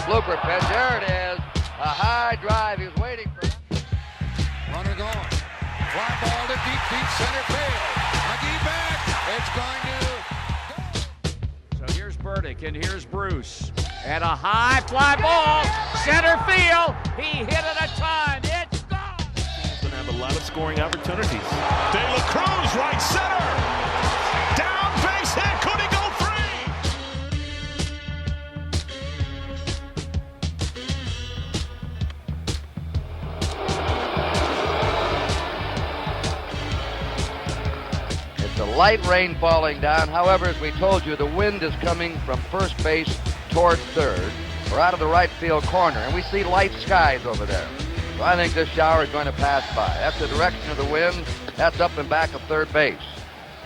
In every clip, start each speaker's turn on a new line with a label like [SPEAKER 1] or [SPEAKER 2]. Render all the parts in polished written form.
[SPEAKER 1] blooper pitch. There it is. A high drive. He was waiting for it.
[SPEAKER 2] Runner gone. Fly ball to deep center field. McGee back. It's going to go.
[SPEAKER 3] So here's Burdick and here's Bruce. And a high fly ball. Center field. He hit it a ton. It's gone.
[SPEAKER 4] He's going to have a lot of scoring opportunities. De La Cruz, right center. Down base hit. Could he go
[SPEAKER 1] It's a light rain falling down. However, as we told you, the wind is coming from first base towards third or out of the right field corner, and we see light skies over there. So I think this shower is going to pass by. That's the direction of the wind. That's up and back of third base.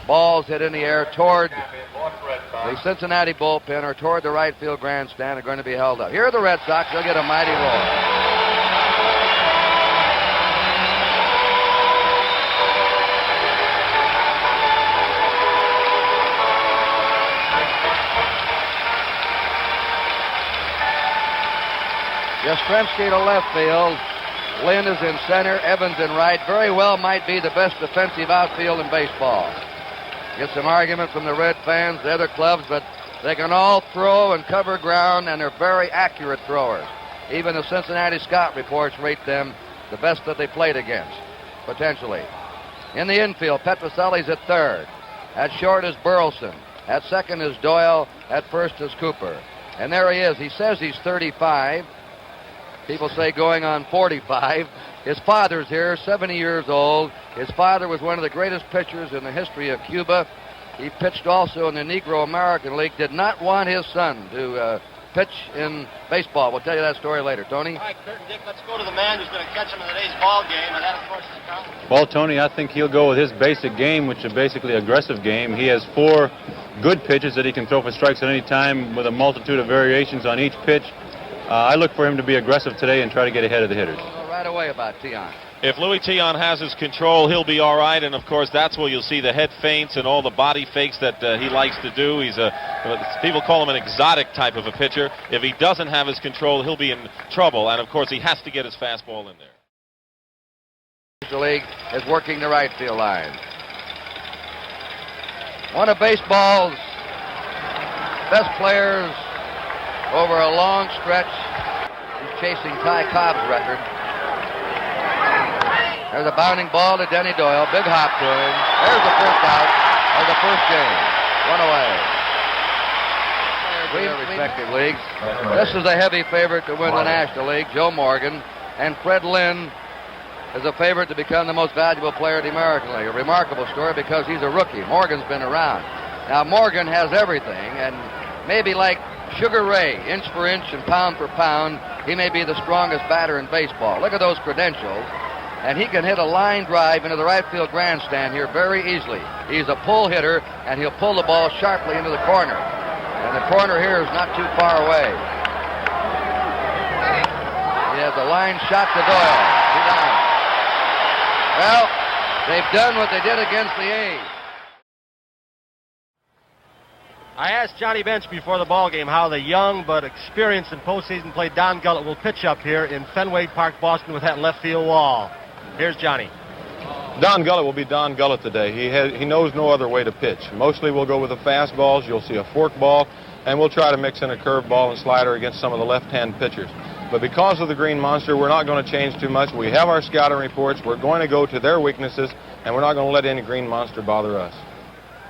[SPEAKER 1] Balls hit in the air toward the Cincinnati bullpen or toward the right field grandstand are going to be held up. Here are the Red Sox. They'll get a mighty roll. Yastrzemski to left field. Lynn is in center. Evans in right. Very well might be the best defensive outfield in baseball. Get some argument from the Red fans, the other clubs, but they can all throw and cover ground, and they're very accurate throwers. Even the Cincinnati scout reports rate them the best that they played against, potentially. In the infield, Petrocelli's at third. At short is Burleson. At second is Doyle. At first is Cooper. And there he is. He says he's 35. People say going on 45. His father's here, 70 years old. His father was one of the greatest pitchers in the history of Cuba. He pitched also in the Negro American League. Did not want his son to pitch in baseball. We'll tell you that story later. Tony?
[SPEAKER 5] All right, Kurt and Dick, let's go to the man who's going to catch him in today's ball game, and that, of course, is Carl.
[SPEAKER 6] Well, Tony, I think he'll go with his basic game, which is basically aggressive game. He has 4 good pitches that he can throw for strikes at any time with a multitude of variations on each pitch. I look for him to be aggressive today and try to get ahead of the hitters.
[SPEAKER 1] Right away about Tiant.
[SPEAKER 7] If Louis Tiant has his control, he'll be all right. And, of course, that's where you'll see the head feints and all the body fakes that he likes to do. People call him an exotic type of a pitcher. If he doesn't have his control, he'll be in trouble. And, of course, he has to get his fastball in there.
[SPEAKER 1] The league is working the right field line. One of baseball's best players over a long stretch. He's chasing Ty Cobb's record. There's a bounding ball to Denny Doyle. Big hop to him. There's the first out of the first game. 1 away. Three respective leagues. This is a heavy favorite to win the National League, Joe Morgan. And Fred Lynn is a favorite to become the most valuable player in the American League. A remarkable story because he's a rookie. Morgan's been around. Now, Morgan has everything, and maybe like Sugar Ray, inch for inch and pound for pound, he may be the strongest batter in baseball. Look at those credentials. And he can hit a line drive into the right field grandstand here very easily. He's a pull hitter, and he'll pull the ball sharply into the corner. And the corner here is not too far away. He has a line shot to Doyle. 2 down. Well, they've done what they did against the A's.
[SPEAKER 5] I asked Johnny Bench before the ball game how the young but experienced and postseason play Don Gullett will pitch up here in Fenway Park, Boston, with that left field wall. Here's Johnny.
[SPEAKER 6] Don Gullett will be Don Gullett today. He knows no other way to pitch. Mostly we'll go with the fastballs. You'll see a fork ball, and we'll try to mix in a curveball and slider against some of the left-hand pitchers. But because of the Green Monster, we're not going to change too much. We have our scouting reports. We're going to go to their weaknesses, and we're not going to let any Green Monster bother us.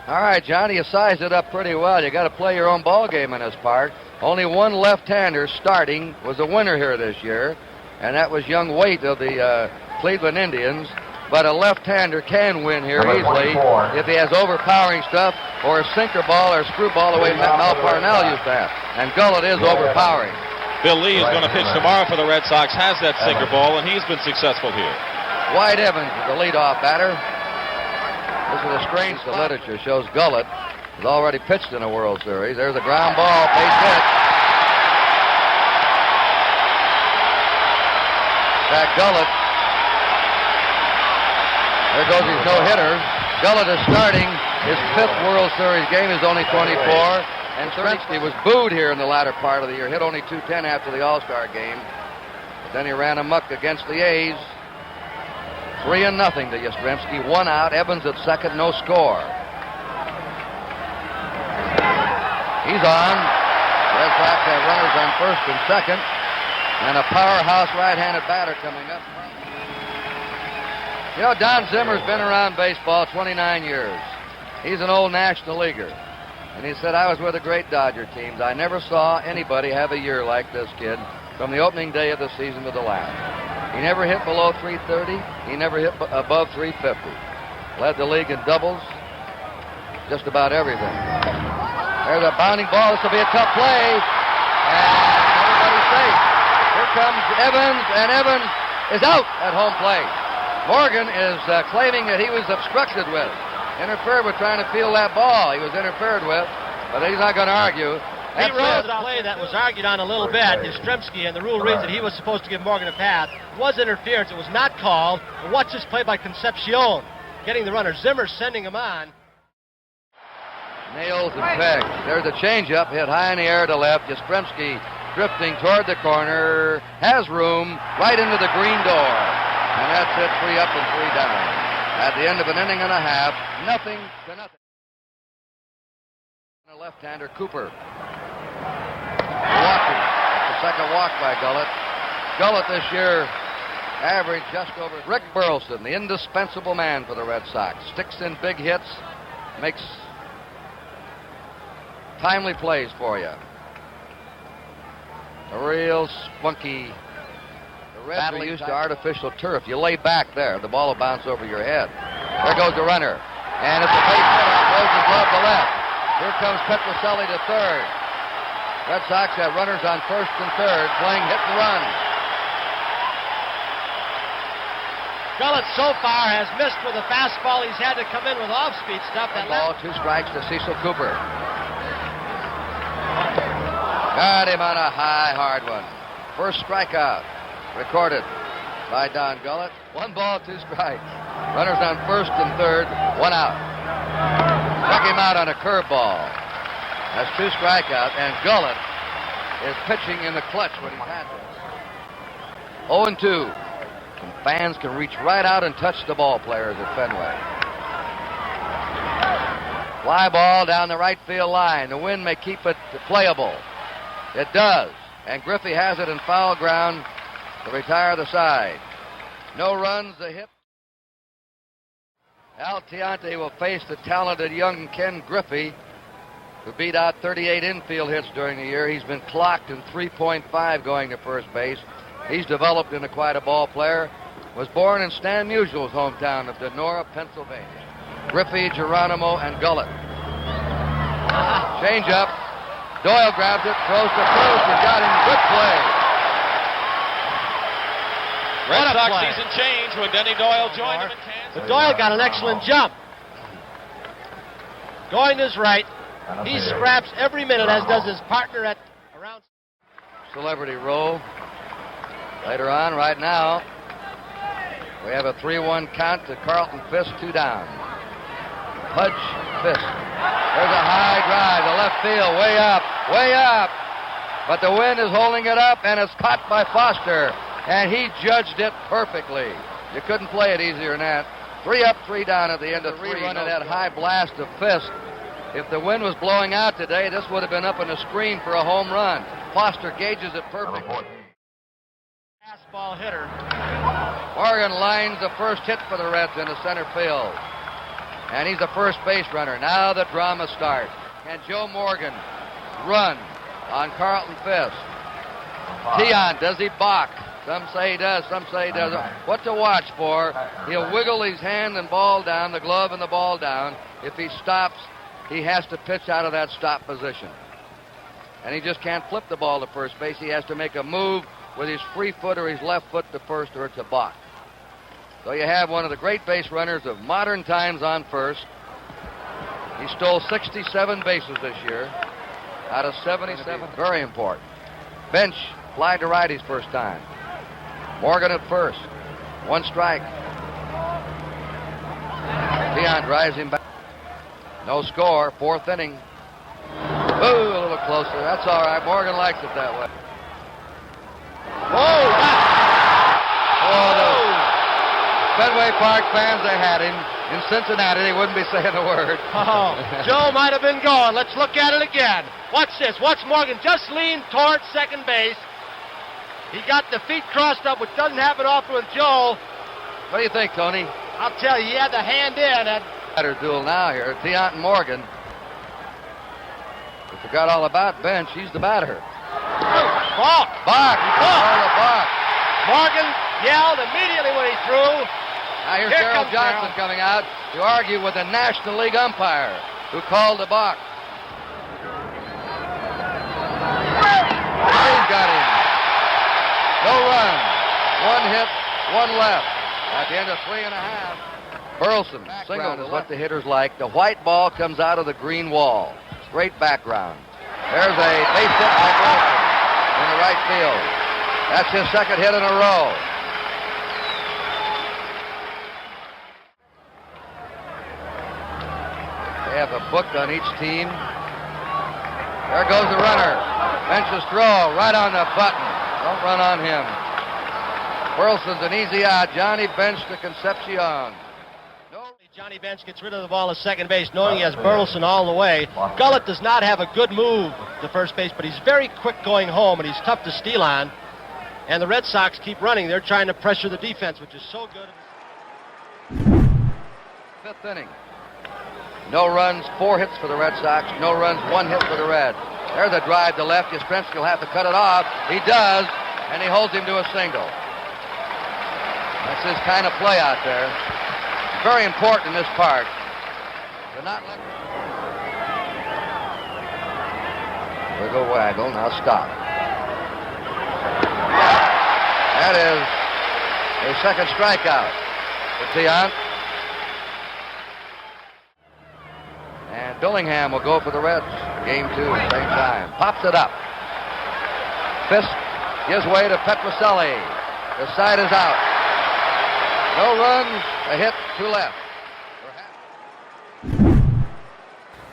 [SPEAKER 1] All right, Johnny, you sized it up pretty well. You got to play your own ball game in this park. Only one left-hander starting was a winner here this year, and that was young Waite of the Cleveland Indians. But a left-hander can win here easily if he has overpowering stuff or a sinker ball or a screwball the way Mel Parnell used to have. And Gullett is overpowering.
[SPEAKER 7] Bill Lee is going to pitch tomorrow for the Red Sox, has that sinker ball, and he's been successful here.
[SPEAKER 1] White Evans is the leadoff batter. This is a strange literature. Shows Gullett has already pitched in a World Series. There's a ground ball, base hit. Back Gullett. There goes his no-hitter. Gullett is starting his 5th World Series game. He's only 24. And Yastrzemski was booed here in the latter part of the year. Hit only .210 after the All-Star game. But then he ran amok against the A's. 3-0 to Yastrzemski. 1 out. Evans at second. No score. He's on. Red Sox have runners on first and second. And a powerhouse right-handed batter coming up. You know, Don Zimmer's been around baseball 29 years. He's an old National Leaguer. And he said, I was with the great Dodger teams. I never saw anybody have a year like this kid from the opening day of the season to the last. He never hit below 330. He never hit above 350. Led the league in doubles. Just about everything. There's a bounding ball. This will be a tough play. And everybody's safe. Here comes Evans, and Evans is out at home plate. Morgan is claiming that he was obstructed with. Interfered with trying to field that ball. He was interfered with, but he's not going to argue.
[SPEAKER 5] He ruled a play that was argued on a little bit. Yastrzemski, and the rule reads that he was supposed to give Morgan a pass. It was interference. It was not called. And watch this play by Concepcion, getting the runner. Zimmer sending him on.
[SPEAKER 1] Nails and pegs. There's a changeup hit high in the air to left. Yastrzemski drifting toward the corner. Has room right into the green door. And that's it. 3 up and 3 down. At the end of an inning and a half, 0-0. A left-hander, Cooper. Walking. The second walk by Gullett. Gullett this year averaged just over. Rick Burleson, the indispensable man for the Red Sox. Sticks in big hits, makes timely plays for you. A real spunky. The Reds are used to artificial turf. You lay back there, the ball will bounce over your head. There goes the runner. And it's a base hit off Rose's glove to left. Here comes Petrocelli to third. Red Sox have runners on first and third, playing hit and run.
[SPEAKER 5] Gullett so far has missed with a fastball. He's had to come in with off-speed stuff. That
[SPEAKER 1] ball, 2 strikes to Cecil Cooper. Got him on a high, hard one. First strikeout recorded by Don Gullett. 1 ball, 2 strikes. Runners on first and third, 1 out. Struck him out on a curveball. That's 2 strikeouts, and Gullett is pitching in the clutch when he's had it. 0-2. And fans can reach right out and touch the ball players at Fenway. Fly ball down the right field line. The wind may keep it playable. It does. And Griffey has it in foul ground to retire the side. No runs, a hit. Al Tiante will face the talented young Ken Griffey, who beat out 38 infield hits during the year. He's been clocked in 3.5 going to first base. He's developed into quite a ball player. Was born in Stan Musial's hometown of Donora, Pennsylvania. Griffey, Geronimo, and Gullett. Change up. Doyle grabs it, throws to first, and got him. Good play.
[SPEAKER 7] Red Sox season change when Denny Doyle joined him in Kansas.
[SPEAKER 5] But Doyle got an excellent jump. Going to his right. He scraps every minute, as does his partner at around.
[SPEAKER 1] Celebrity Row. Later on, right now, we have a 3-1 count to Carlton Fisk, 2 down. Pudge, Fisk. There's a high drive to left field, way up, way up. But the wind is holding it up, and it's caught by Foster, and he judged it perfectly. You couldn't play it easier than that. 3 up, 3 down at the end of 3. Running that high blast of Fisk. If the wind was blowing out today, this would have been up on the screen for a home run. Foster gauges it perfectly.
[SPEAKER 5] Fastball hitter.
[SPEAKER 1] Morgan lines the first hit for the Reds into center field. And he's the first base runner. Now the drama starts. Can Joe Morgan run on Carlton Fisk? Tiant, does he balk? Some say he does, some say he doesn't. What to watch for? He'll wiggle his hand and ball down, the glove and the ball down. If he stops, he has to pitch out of that stop position. And he just can't flip the ball to first base. He has to make a move with his free foot or his left foot to first, or it's a balk. So you have one of the great base runners of modern times on first. He stole 67 bases this year out of 77. Very important. Bench fly to right his first time. Morgan at first. 1 strike. Tiant drives him back. No score. 4th inning. Ooh, closer. That's all right. Morgan likes it that way.
[SPEAKER 5] Whoa!
[SPEAKER 1] Oh, the Fenway Park fans, they had him. In Cincinnati, they wouldn't be saying a word.
[SPEAKER 5] Oh, Joe might have been gone. Let's look at it again. Watch this. Watch Morgan just lean towards second base. He got the feet crossed up, which doesn't happen often with Joe.
[SPEAKER 1] What do you think, Tony?
[SPEAKER 5] I'll tell you, he had the hand in. And
[SPEAKER 1] Batter duel now here. Tiant and Morgan. We forgot all about Bench. He's the batter.
[SPEAKER 5] Balk.
[SPEAKER 1] Bach. He called a balk.
[SPEAKER 5] Morgan yelled immediately when he threw.
[SPEAKER 1] Now here's
[SPEAKER 5] Here
[SPEAKER 1] Darrell
[SPEAKER 5] comes
[SPEAKER 1] Johnson
[SPEAKER 5] Darrell.
[SPEAKER 1] coming out to argue with the National League umpire who called the balk. He's got him. No runs. One hit, one left. At the end of 3.5. Burleson, single is what the hitters like. The white ball comes out of the green wall. Straight background. There's a base hit by Burleson in the right field. That's his second hit in a row. They have a book on each team. There goes the runner. Bench's throw right on the button. Don't run on him. Burleson's an easy out. Johnny Bench to Concepcion.
[SPEAKER 5] Johnny Bench gets rid of the ball at second base, knowing he has Burleson all the way. Gullett does not have a good move to first base, but he's very quick going home, and he's tough to steal on. And the Red Sox keep running. They're trying to pressure the defense, which is so good.
[SPEAKER 1] Fifth inning. No runs, 4 hits for the Red Sox. No runs, 1 hit for the Reds. There's a drive to left. Yastrzemski will have to cut it off. He does, and he holds him to a single. That's his kind of play out there. Very important in this part. To not let... Wiggle, waggle. Now stop. That is a second strikeout for Tiant. And Billingham will go for the Reds. Game 2 at the same time. Pops it up. Fisk gives way to Petrocelli. The side is out. No runs, a hit, 2 left.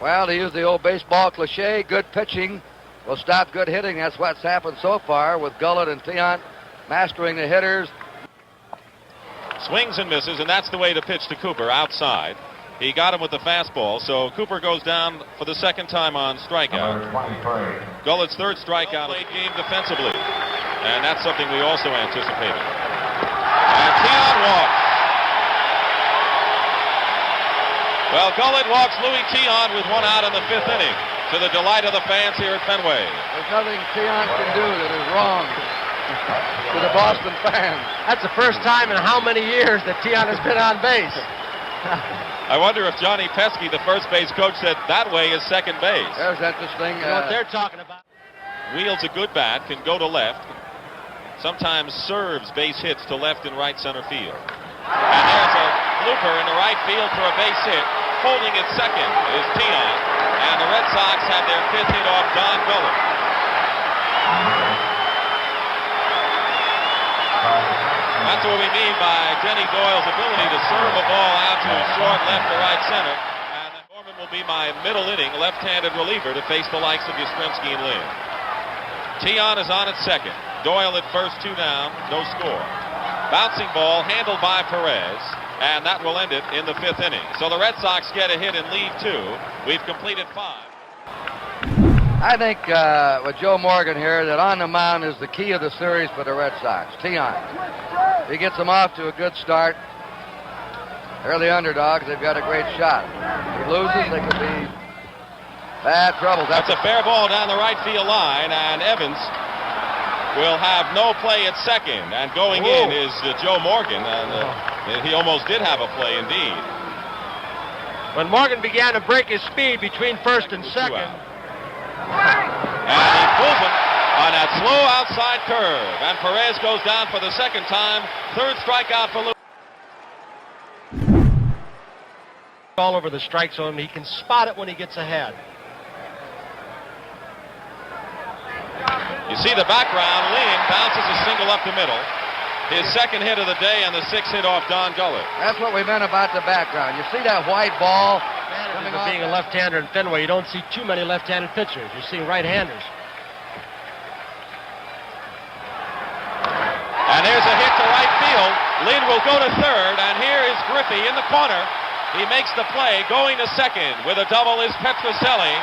[SPEAKER 1] Well, to use the old baseball cliche, good pitching will stop good hitting. That's what's happened so far with Gullett and Tiant mastering the hitters.
[SPEAKER 7] Swings and misses, and that's the way to pitch to Cooper, outside. He got him with the fastball, so Cooper goes down for the second time on strikeout. Gullett's third strikeout. Played game defensively, and that's something we also anticipated. And Tiant walks. Well, Gullett walks Louis Tiant with 1 out in the 5th inning, to the delight of the fans here at Fenway.
[SPEAKER 1] There's nothing Tiant can do that is wrong to the Boston fans.
[SPEAKER 5] That's the first time in how many years that Tiant has been on base.
[SPEAKER 7] I wonder if Johnny Pesky, the first base coach, said that way is second base.
[SPEAKER 1] There's interesting.
[SPEAKER 5] You know what they're talking about.
[SPEAKER 7] Wields a good bat, can go to left. Sometimes serves base hits to left and right center field. And there's a blooper in the right field for a base hit. Holding it second is Tiant. And the Red Sox have their 5th hit off Don Gullett. That's what we mean by Denny Doyle's ability to serve a ball out to short, left, or right center. And Norman will be my middle inning left-handed reliever to face the likes of Yastrzemski and Lynn. Tiant is on at second. Doyle at first, 2 down, no score. Bouncing ball handled by Perez, and that will end it in the 5th inning. So the Red Sox get a hit and lead 2. We've completed 5.
[SPEAKER 1] I think with Joe Morgan here that on the mound is the key of the series for the Red Sox. Tiant. If he gets them off to a good start, they're the underdogs. They've got a great shot. If he loses, they could be bad trouble.
[SPEAKER 7] That's a fair ball down the right field line, and Evans will have no play at second. And going in is Joe Morgan, and he almost did have a play indeed.
[SPEAKER 5] When Morgan began to break his speed between first and second.
[SPEAKER 7] And he pulls him on that slow outside curve. And Perez goes down for the second time. 3rd strikeout for Lou.
[SPEAKER 5] All over the strike zone. He can spot it when he gets ahead.
[SPEAKER 7] You see the background. Lynn bounces a single up the middle. His second hit of the day and the 6th hit off Don Gullett.
[SPEAKER 1] That's what we meant about the background. You see that white ball Coming
[SPEAKER 5] of
[SPEAKER 1] off
[SPEAKER 5] being a
[SPEAKER 1] that.
[SPEAKER 5] left-hander in Fenway, you don't see too many left-handed pitchers. You're seeing right-handers.
[SPEAKER 7] And there's a hit to right field. Lynn will go to third, and here is Griffey in the corner. He makes the play. Going to second with a double is Petrocelli.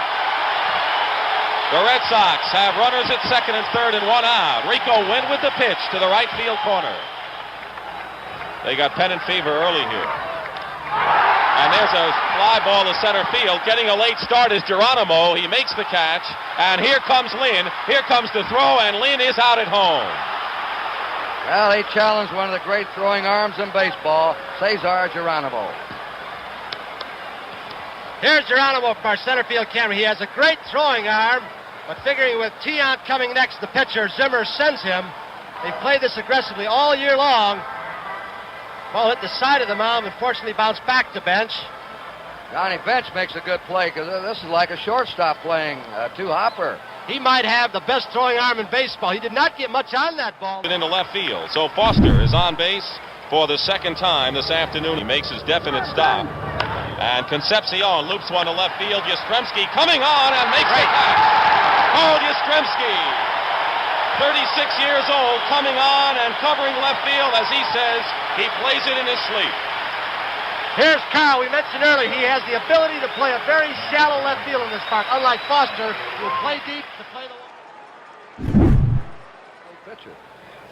[SPEAKER 7] The Red Sox have runners at second and third and one out. Rico went with the pitch to the right field corner. They got pennant fever early here. And there's a fly ball to center field. Getting a late start is Geronimo. He makes the catch. And here comes Lynn. Here comes the throw, and Lynn is out at home.
[SPEAKER 1] Well, he challenged one of the great throwing arms in baseball, Cesar Geronimo.
[SPEAKER 5] Here's Geronimo from our center field camera. He has a great throwing arm, but figuring with Tiant coming next, the pitcher Zimmer sends him. They played this aggressively all year long. Ball hit the side of the mound, unfortunately bounced back to Bench.
[SPEAKER 1] Johnny Bench makes a good play because this is like a shortstop playing two-hopper.
[SPEAKER 5] He might have the best throwing arm in baseball. He did not get much on that ball.
[SPEAKER 7] Into left field. So Foster is on base for the second time this afternoon. He makes his definite stop. And Concepcion loops one to left field. Yastrzemski coming on and makes the catch. Carl Yastrzemski, 36 years old, coming on and covering left field. As he says, he plays it in his sleep.
[SPEAKER 5] Here's Carl. We mentioned earlier he has the ability to play a very shallow left field in this park. Unlike Foster, who will play deep to play the
[SPEAKER 1] Pitcher.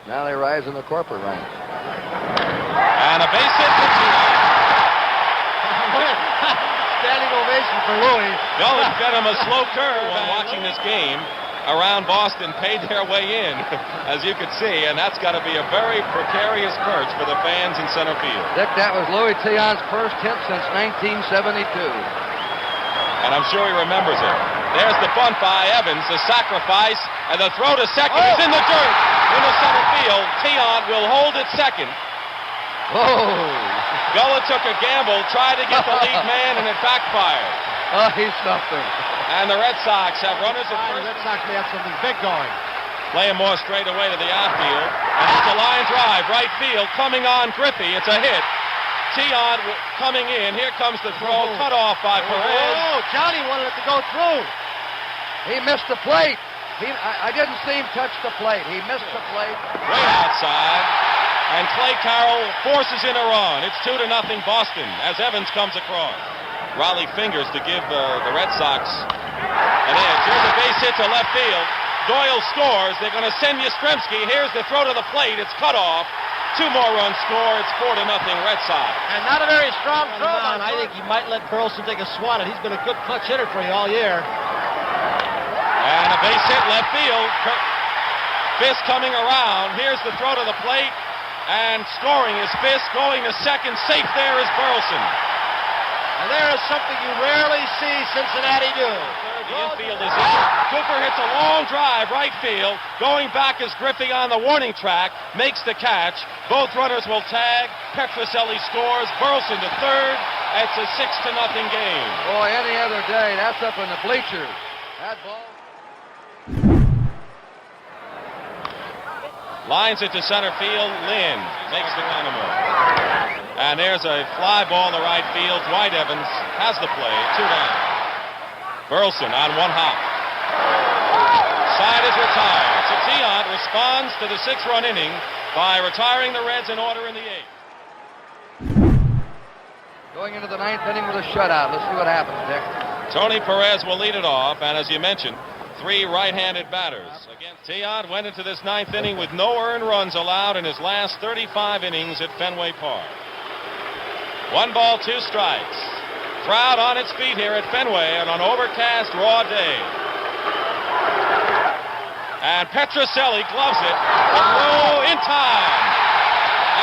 [SPEAKER 1] Now they rise in the corporate ranks.
[SPEAKER 7] And a base hit for Tiant.
[SPEAKER 5] Standing ovation for Louis.
[SPEAKER 7] Gullit got him a slow curve while watching this game around Boston, paid their way in, as you could see, and that's got to be a very precarious perch for the fans in center field.
[SPEAKER 1] Dick, that was Louis Tiant's first hit since 1972.
[SPEAKER 7] And I'm sure he remembers it. There's the bunt by Evans, the sacrifice, and the throw to second is in the dirt in the center field. Tiant will hold it second.
[SPEAKER 1] Oh!
[SPEAKER 7] Gullit took a gamble, tried to get the lead man, and it backfired.
[SPEAKER 1] Oh, he stuffed him.
[SPEAKER 7] And the Red Sox have runners at
[SPEAKER 5] The
[SPEAKER 7] first.
[SPEAKER 5] Red Sox may have something big going.
[SPEAKER 7] Playing more straight away to the outfield. And it's a line drive, right field, coming on Griffey. It's a hit. Tiant coming in. Here comes the throw, cut off by Perez.
[SPEAKER 5] Oh, Johnny wanted it to go through.
[SPEAKER 1] He missed the plate. I didn't see him touch the plate. He missed the plate.
[SPEAKER 7] Way outside. And Clay Carroll forces in a run. It's 2-0 Boston as Evans comes across. Raleigh fingers to give the Red Sox an edge. Here's a base hit to left field. Doyle scores. They're going to send Yastrzemski. Here's the throw to the plate. It's cut off. 2 more runs score. It's 4-0 Red Sox.
[SPEAKER 5] And not a very strong throw. I think he might let Burleson take a swat at it. He's been a good clutch hitter for you all year.
[SPEAKER 7] And a base hit left field. Fisk coming around. Here's the throw to the plate. And scoring is Fisk. Going to second. Safe there is Burleson.
[SPEAKER 5] And there is something you rarely see Cincinnati do.
[SPEAKER 7] The infield is in. Cooper hits a long drive right field. Going back is Griffey on the warning track. Makes the catch. Both runners will tag. Petrocelli scores. Burleson to third. It's a 6-0 game.
[SPEAKER 1] Boy, any other day, that's up in the bleachers. That ball.
[SPEAKER 7] Lines it to center field. Lynn makes the dynamo. And there's a fly ball to right field. Dwight Evans has the play. 2 down. Burleson on one hop. Side is retired. So Tiant responds to the 6-run inning by retiring the Reds in order in the 8th.
[SPEAKER 1] Going into the 9th inning with a shutout. Let's see what happens, Dick.
[SPEAKER 7] Tony Perez will lead it off, and as you mentioned, 3 right-handed batters. Again, Tiant went into this 9th inning with no earned runs allowed in his last 35 innings at Fenway Park. 1 ball, 2 strikes. Crowd on its feet here at Fenway on an overcast, raw day. And Petrocelli gloves it. Throw in time.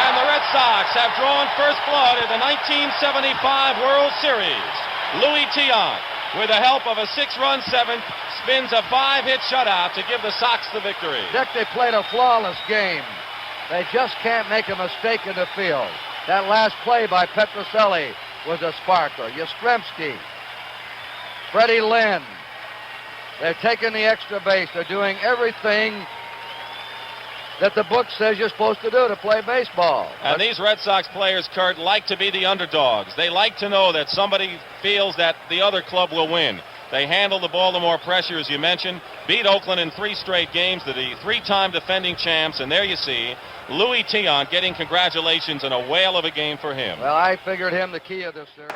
[SPEAKER 7] And the Red Sox have drawn first blood in the 1975 World Series. Louis Tiant, with the help of a 6-run 7th, spins a 5-hit shutout to give the Sox the victory.
[SPEAKER 1] Dick, they played a flawless game. They just can't make a mistake in the field. That last play by Petrocelli was a sparkler. Yastrzemski, Freddie Lynn. They're taking the extra base. They're doing everything that the book says you're supposed to do to play baseball.
[SPEAKER 7] And these Red Sox players, Kurt, like to be the underdogs. They like to know that somebody feels that the other club will win. They handle the Baltimore pressure, as you mentioned, beat Oakland in 3 straight games. They're the 3-time defending champs, and there you see Louis Tiant getting congratulations in a whale of a game for him.
[SPEAKER 1] Well, I figured him the key of this series.